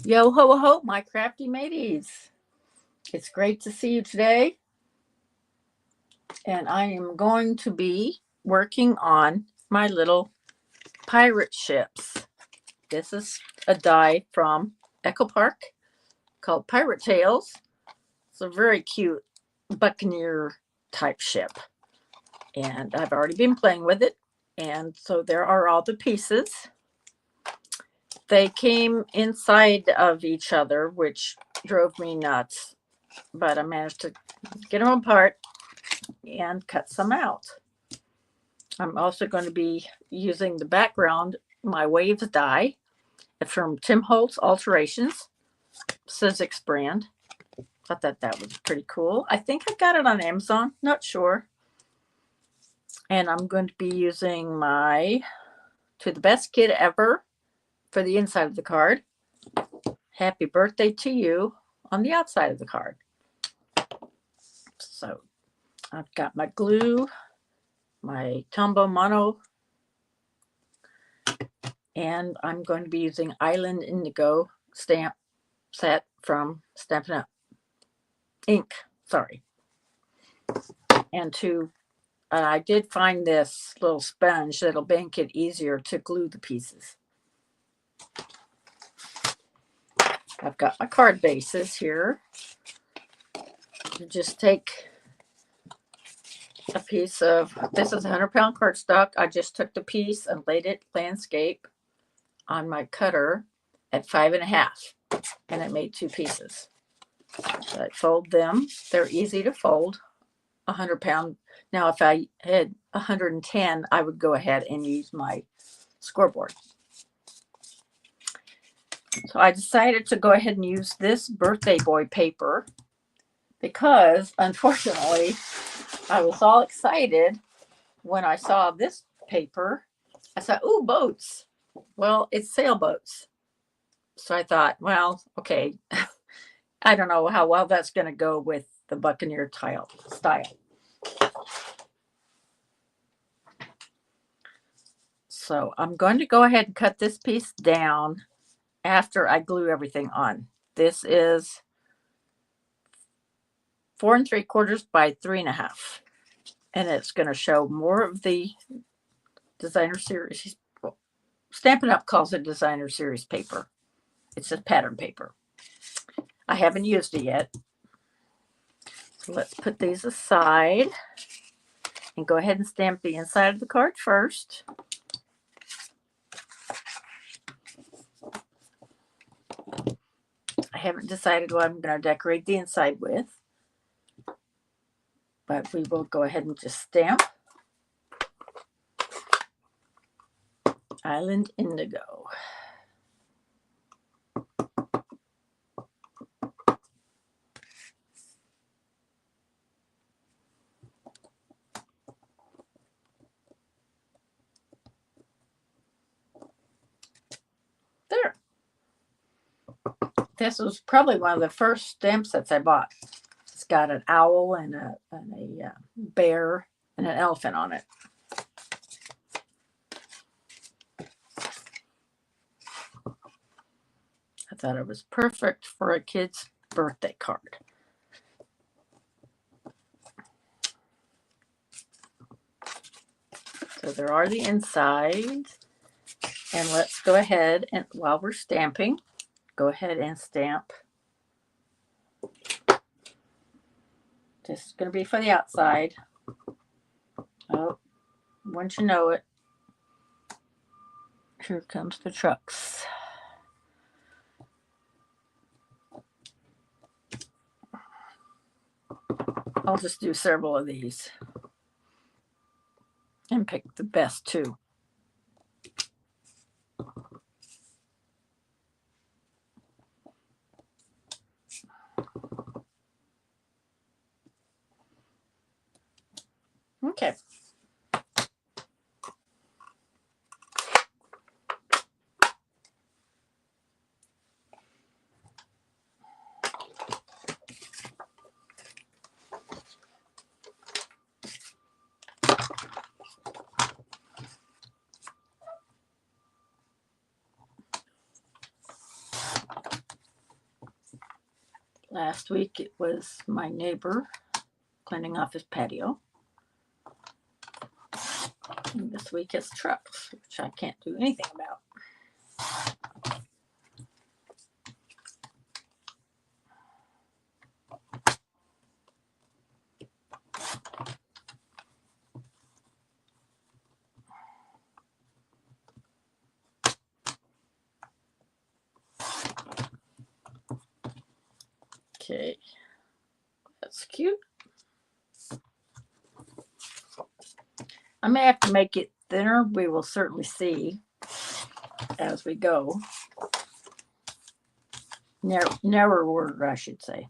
Yo ho ho, my crafty mateys. It's great to see you today, and I am going to be working on my little pirate ships. This is a die from Echo Park called Pirate Tales. It's a very cute buccaneer type ship, and I've already been playing with it. And so there are all the pieces. They came inside of each other, which drove me nuts, but I managed to get them apart and cut some out. I'm also going to be using the background, my Waves die from Tim Holtz Alterations, Sizzix brand. I thought that was pretty cool. I think I got it on Amazon, not sure. And I'm going to be using my To the Best Kid Ever for the inside of the card. Happy birthday to you on the outside of the card. So I've got my glue, my Tombow Mono, and I'm going to be using Island Indigo stamp set from Stampin' Up! Ink. Sorry. And I did find this little sponge that'll make it easier to glue the pieces. I've got my card bases here. You just take a piece of, this is a 100-pound cardstock. I just took the piece and laid it landscape on my cutter at 5.5, and it made 2 pieces. So I fold them. They're easy to fold. 100-pound. Now, if I had 110, I would go ahead and use my scoreboard. So I decided to go ahead and use this birthday boy paper because, unfortunately, I was all excited when I saw this paper. I thought, ooh, boats. Well, it's sailboats. So I thought, well, okay, I don't know how well that's going to go with the Buccaneer style. So I'm going to go ahead and cut this piece down after I glue everything on. This is 4 3/4 by 3.5, and it's going to show more of the designer series. Well, Stampin' Up! Calls it designer series paper. It's a pattern paper. I haven't used it yet. So let's put these aside and go ahead and stamp the inside of the card first. I haven't decided what I'm going to decorate the inside with, but we will go ahead and just stamp Island Indigo. There. This was probably one of the first stamp sets I bought. It's got an owl and a bear and an elephant on it. I thought it was perfect for a kid's birthday card. So there are the insides. And let's go ahead and, while we're stamping, go ahead and stamp. This is going to be for the outside. Oh, once you know it, here comes the trucks. I'll just do several of these and pick the best 2. Okay. Last week it was my neighbor cleaning off his patio. And this week it's trucks, which I can't do anything about. Okay, that's cute. I may have to make it thinner. We will certainly see as we go. Narrower, I should say.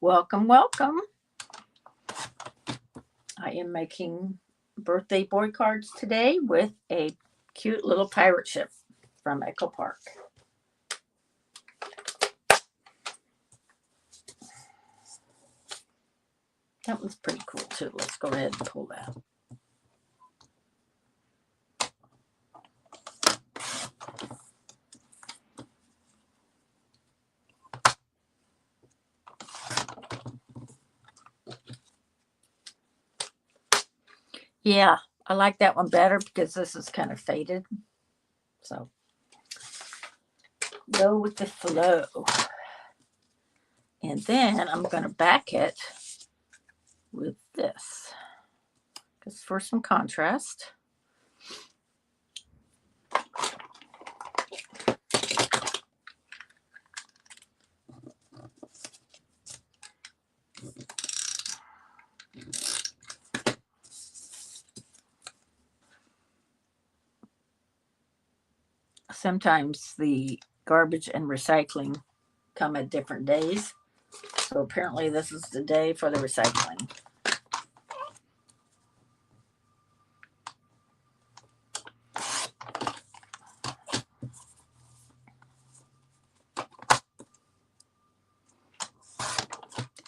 Welcome, welcome. I am making birthday boy cards today with a cute little pirate ship from Echo Park. That one's pretty cool too. Let's go ahead and pull that. Yeah, I like that one better because this is kind of faded. So go with the flow. And then I'm going to back it with this. Because for some contrast. Sometimes the garbage and recycling come at different days. So apparently this is the day for the recycling.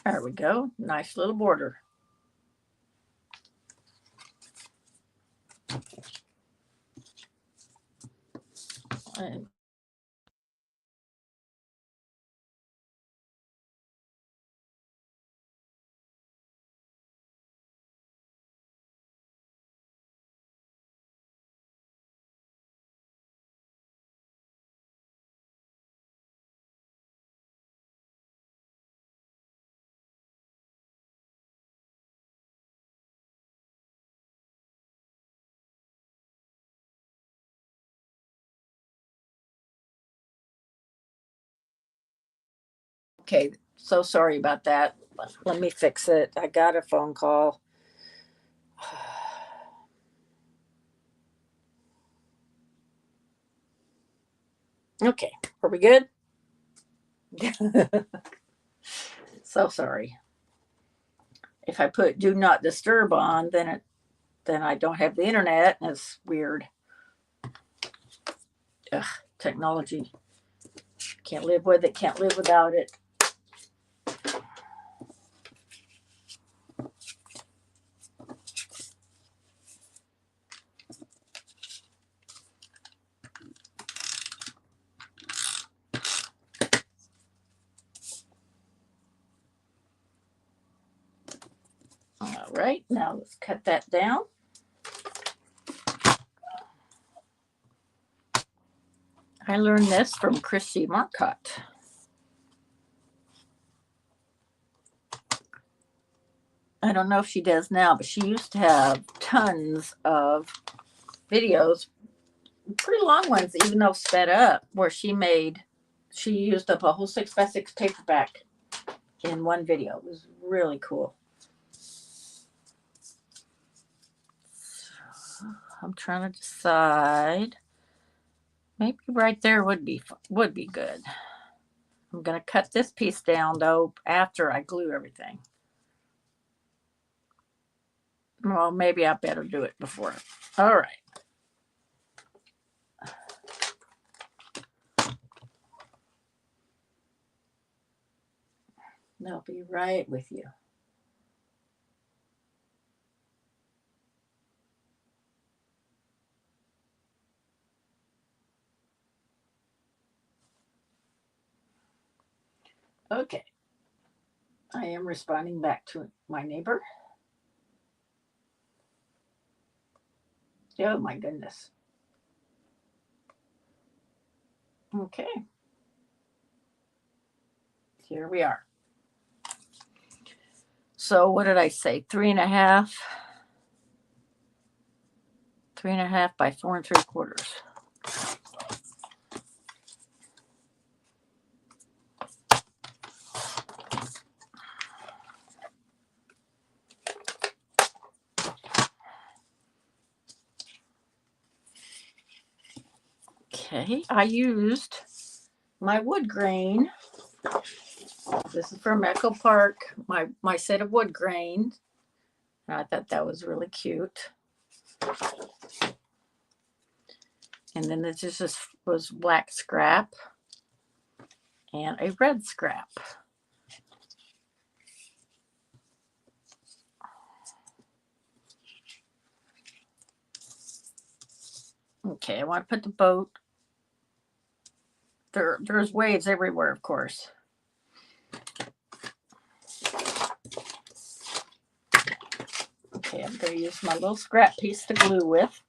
There we go. Nice little border. And okay, so sorry about that. Let me fix it. I got a phone call. Okay, are we good? So sorry. If I put do not disturb on, then I don't have the internet, and it's weird. Ugh, technology. Can't live with it, can't live without it. All right, now let's cut that down. I learned this from Christy Marcotte. I don't know if she does now, but she used to have tons of videos, pretty long ones, even though sped up, where she used up a whole 6x6 paperback in one video. It was really cool. So I'm trying to decide. Maybe right there would be good. I'm going to cut this piece down though after I glue everything. Well, maybe I better do it before. All right. I'll be right with you. Okay. I am responding back to my neighbor. Oh my goodness. Okay. Here we are. So what did I say? 3.5. 3.5 by 4 3/4. Okay. I used my wood grain. This is from Echo Park. My set of wood grain. I thought that was really cute. And then this just was black scrap and a red scrap. Okay, I want to put the boat. There's waves everywhere, of course. Okay, I'm going to use my little scrap piece to glue with.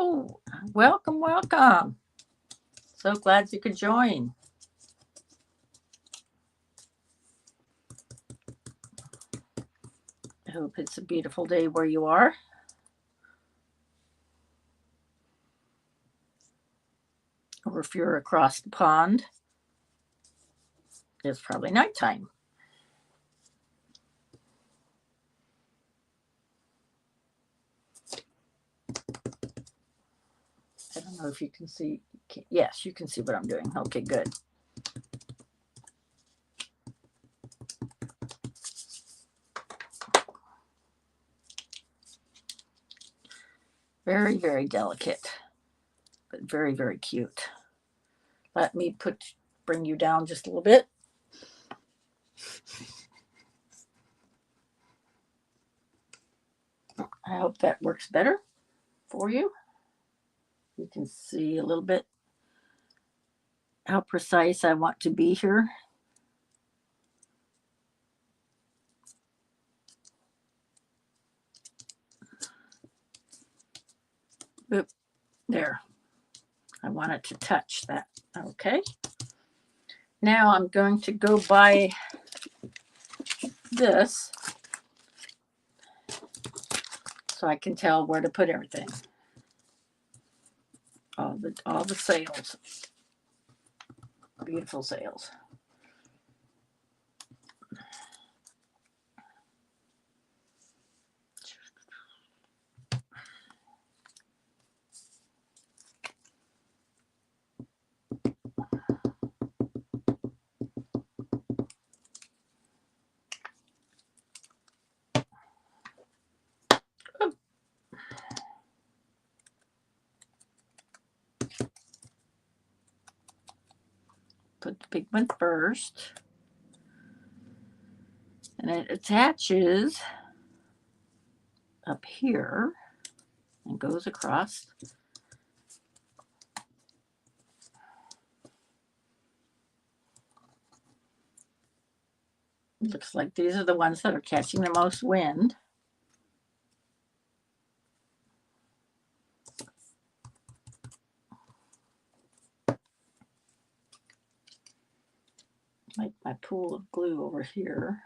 Oh, welcome, welcome. So glad you could join. I hope it's a beautiful day where you are. Or if you're across the pond, it's probably nighttime. I don't know if you can see. Yes, you can see what I'm doing. Okay, good. Very, very delicate, but very, very cute. Let me bring you down just a little bit. I hope that works better for you. You can see a little bit how precise I want to be here. Oop, there. I want it to touch that. Okay. Now I'm going to go by this so I can tell where to put everything. All the sails. Beautiful sails. Put the big one first. And it attaches up here and goes across. Looks like these are the ones that are catching the most wind. Like my pool of glue over here.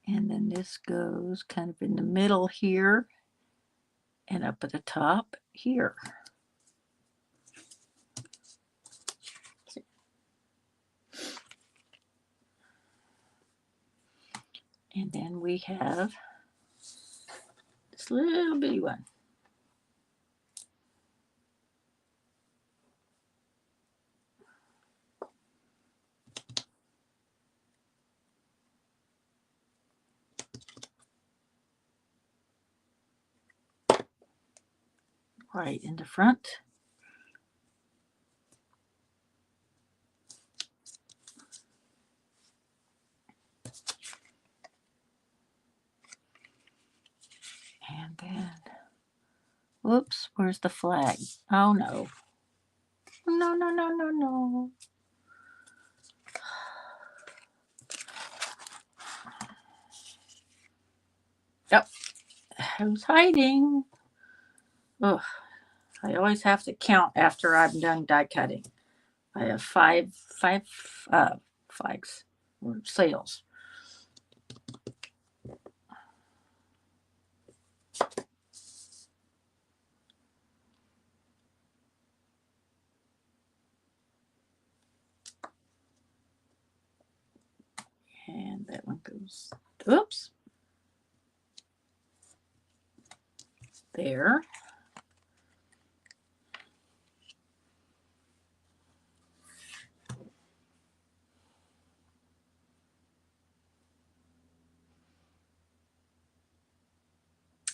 And then this goes kind of in the middle here and up at the top here. And then we have this little bitty one. right in the front. And then, whoops, where's the flag? Oh no. No, no, no, no, no. Yep. Who's hiding? Ugh. I always have to count after I'm done die cutting. I have five flags or sails. And that one goes, oops, there.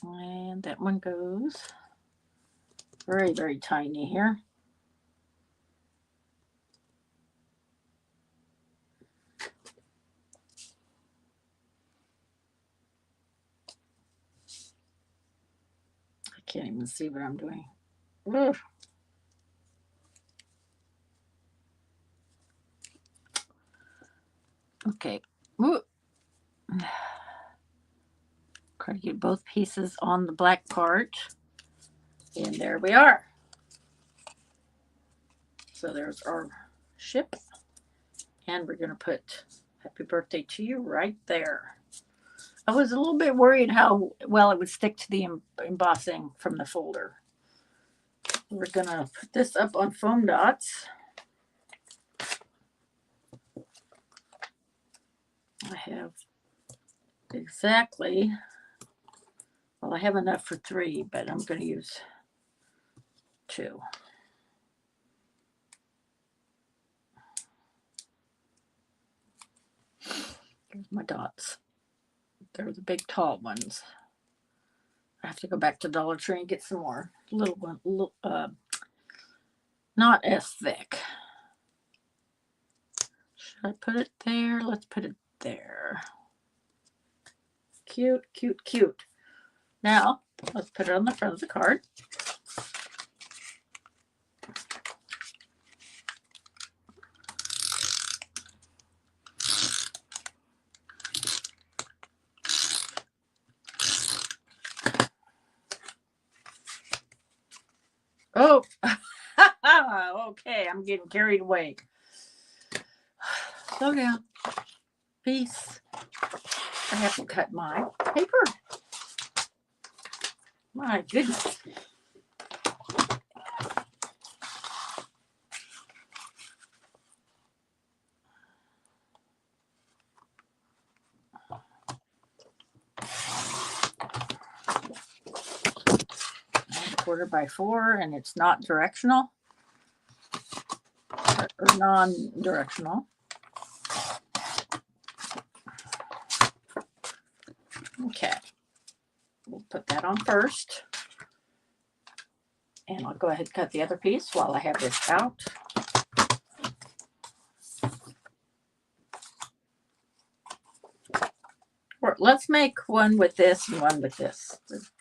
And that one goes very, very tiny here. I can't even see what I'm doing. Ugh. Okay. Ooh. Try to get both pieces on the black part. And there we are. So there's our ship. And we're going to put happy birthday to you right there. I was a little bit worried how well it would stick to the embossing from the folder. We're going to put this up on foam dots. I have exactly, well, I have enough for 3, but I'm going to use 2. Here's my dots. They're the big tall ones. I have to go back to Dollar Tree and get some more little one, not as thick. Should I put it there? Let's put it there. Cute, cute, cute. Now, let's put it on the front of the card. Oh, okay, I'm getting carried away. Slow down. Peace. I have to cut my paper. My goodness. Quarter by 4, and it's not directional or non-directional. Okay, we'll put that on first, and I'll go ahead and cut the other piece while I have this out. Or let's make one with this and one with this,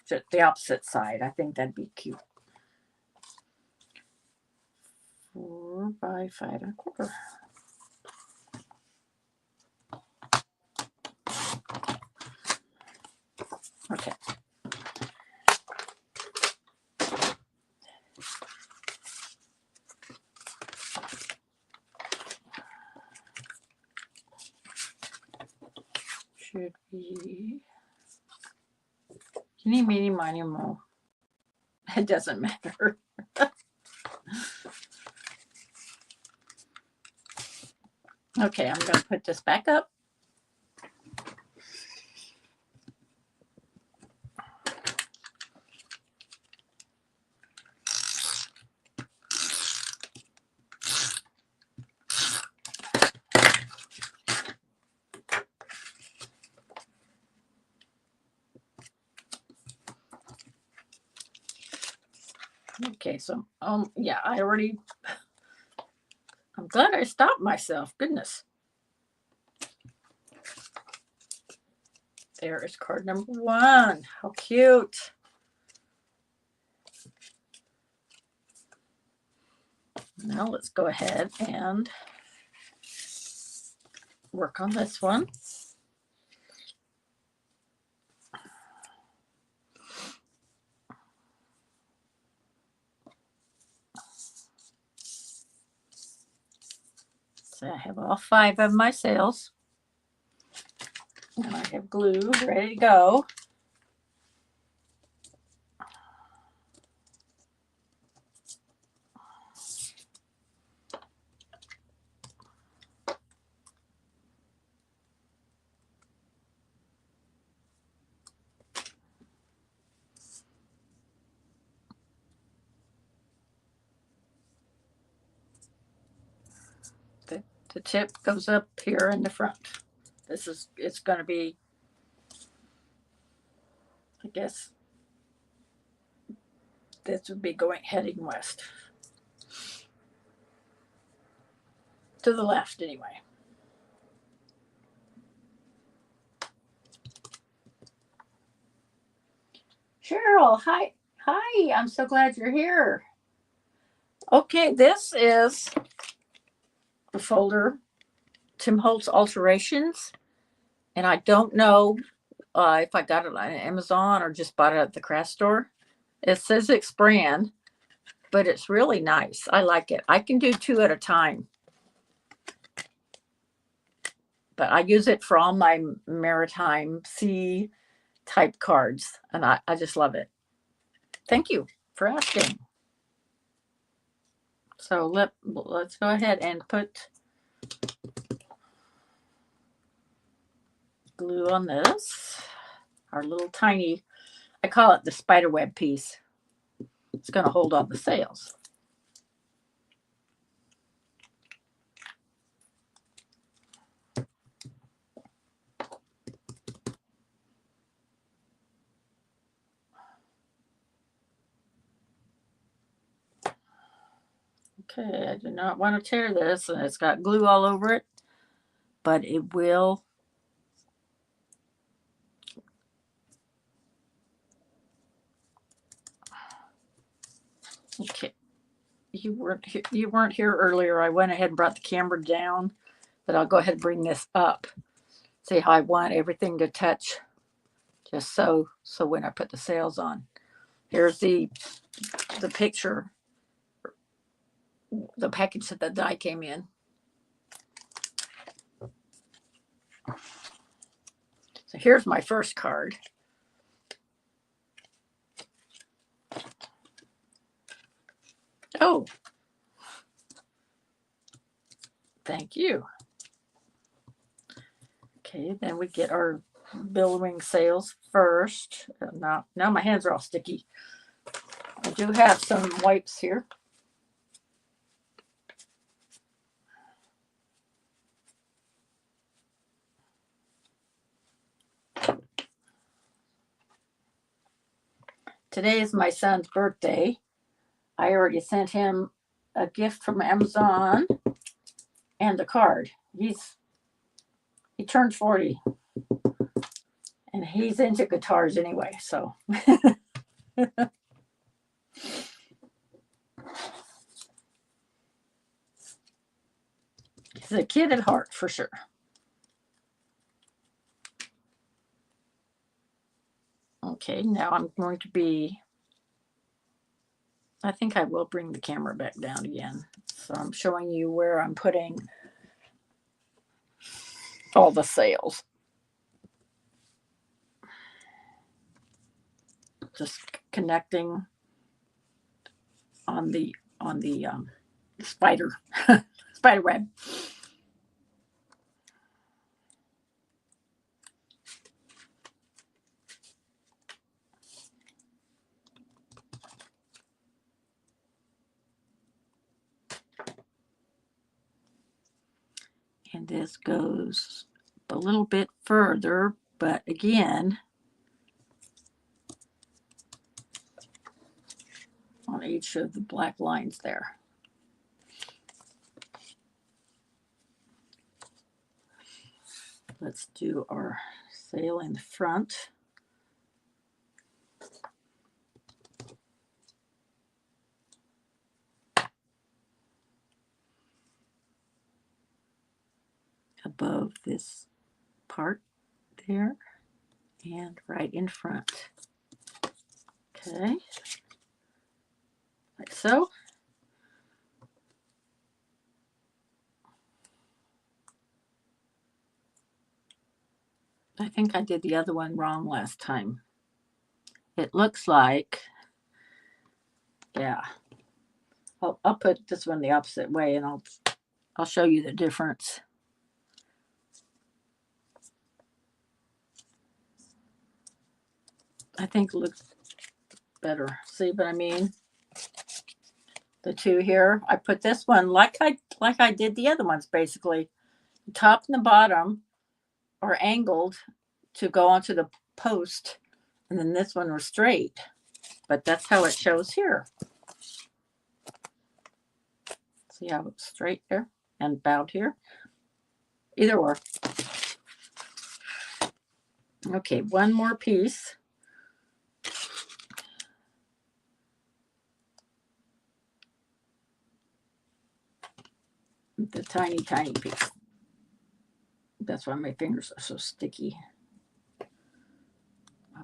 the opposite side. I think that'd be cute. 4 by 5 1/4. Okay. Should be any, meeny, miny, mo. It doesn't matter. Okay, I'm going to put this back up. Okay, so yeah, I'm glad I stopped myself. Goodness. There is card number 1. How cute. Now let's go ahead and work on this one. So I have all 5 of my sales. And I have glue ready to go. The tip goes up here in the front. It's going to be, I guess, this would be heading west. To the left, anyway. Cheryl, hi. Hi, I'm so glad you're here. Okay, this is the folder, Tim Holtz Alterations. And I don't know if I got it on Amazon or just bought it at the craft store. It says it's brand, but it's really nice. I like it. I can do 2 at a time. But I use it for all my maritime sea type cards, and I just love it. Thank you for asking. So let's go ahead and put glue on this. Our little tiny, I call it the spider web piece. It's going to hold all the sails. Okay, I do not want to tear this, and it's got glue all over it, but it will. Okay, you weren't here earlier. I went ahead and brought the camera down, but I'll go ahead and bring this up. See how I want everything to touch, just so when I put the sails on. Here's the picture, the package that the die came in. So here's my first card. Oh, thank you. Okay, then we get our billowing sails first. Now my hands are all sticky. I do have some wipes here. Today is my son's birthday. I already sent him a gift from Amazon and a card. He turned 40, and he's into guitars anyway, so. He's a kid at heart, for sure. Okay, now I'm going to be, I think I will bring the camera back down again. So I'm showing you where I'm putting all the sails. Just connecting on the spider web. And this goes a little bit further, but again, on each of the black lines there. Let's do our sail in the front. Above this part there and right in front. Okay, like so. I think I did the other one wrong last time. It looks like, yeah. I'll put this one the opposite way and I'll show you the difference. I think it looks better. See what I mean? The two here. I put this one like I did the other ones basically. The top and the bottom are angled to go onto the post, and then this one was straight. But that's how it shows here. See how it's straight there and bowed here? Either or. Okay, one more piece. The tiny, tiny piece. That's why my fingers are so sticky.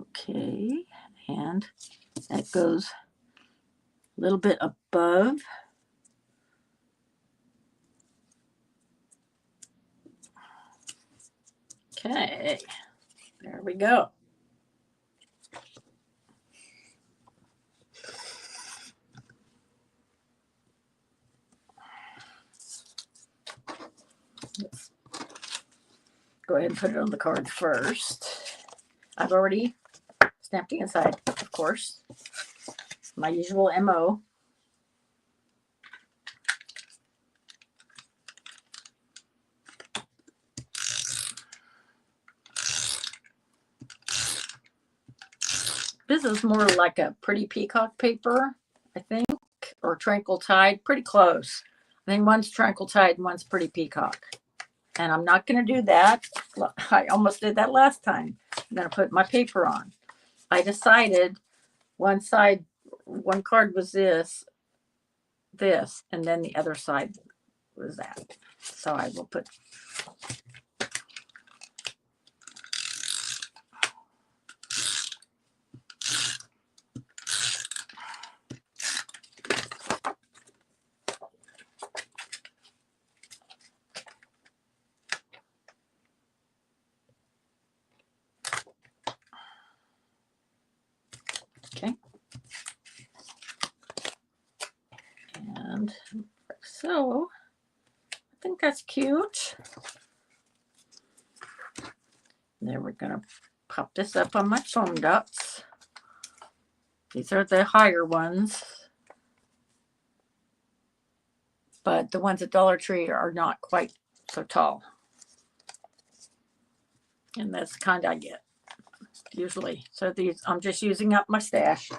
Okay, and that goes a little bit above. Okay, there we go. Let's go ahead and put it on the card first. I've already stamped the inside, of course. My usual MO. This is more like a Pretty Peacock paper, I think, or Tranquil Tide. Pretty close. I think one's Tranquil Tide and one's Pretty Peacock. And I'm not going to do that. I almost did that last time. I'm going to put my paper on. I decided one side, one card was this, and then the other side was that. So I will put. Okay. And so I think that's cute. Then we're going to pop this up on my foam ducks. These are the higher ones. But the ones at Dollar Tree are not quite so tall. And that's the kind I get usually. So these, I'm just using up my stash.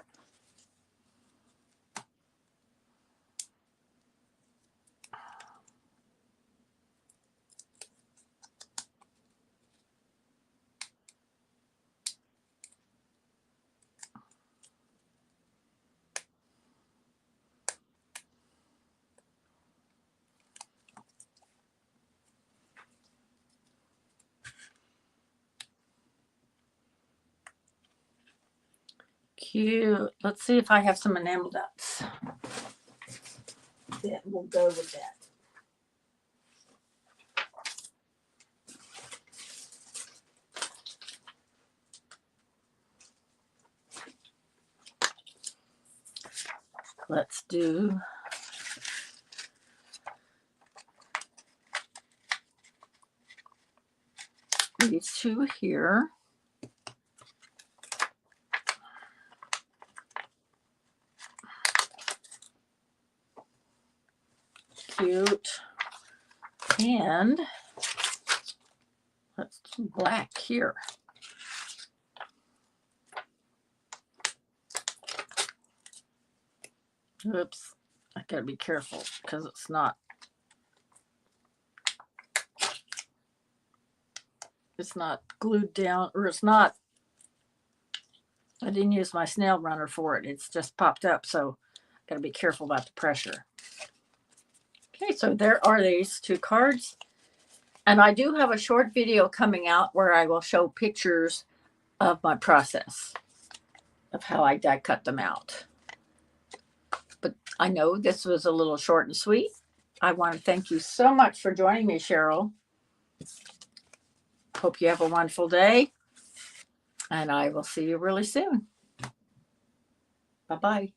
Cute. Let's see if I have some enamel dots that will go with that. Let's do these two here. Cute. And let's do black here. Oops. I gotta be careful because it's not glued down, or it's not, I didn't use my snail runner for it. It's just popped up. So gotta be careful about the pressure. Okay, so there are these 2 cards. And I do have a short video coming out where I will show pictures of my process of how I die cut them out. But I know this was a little short and sweet. I want to thank you so much for joining me, Cheryl. Hope you have a wonderful day, and I will see you really soon. Bye-bye.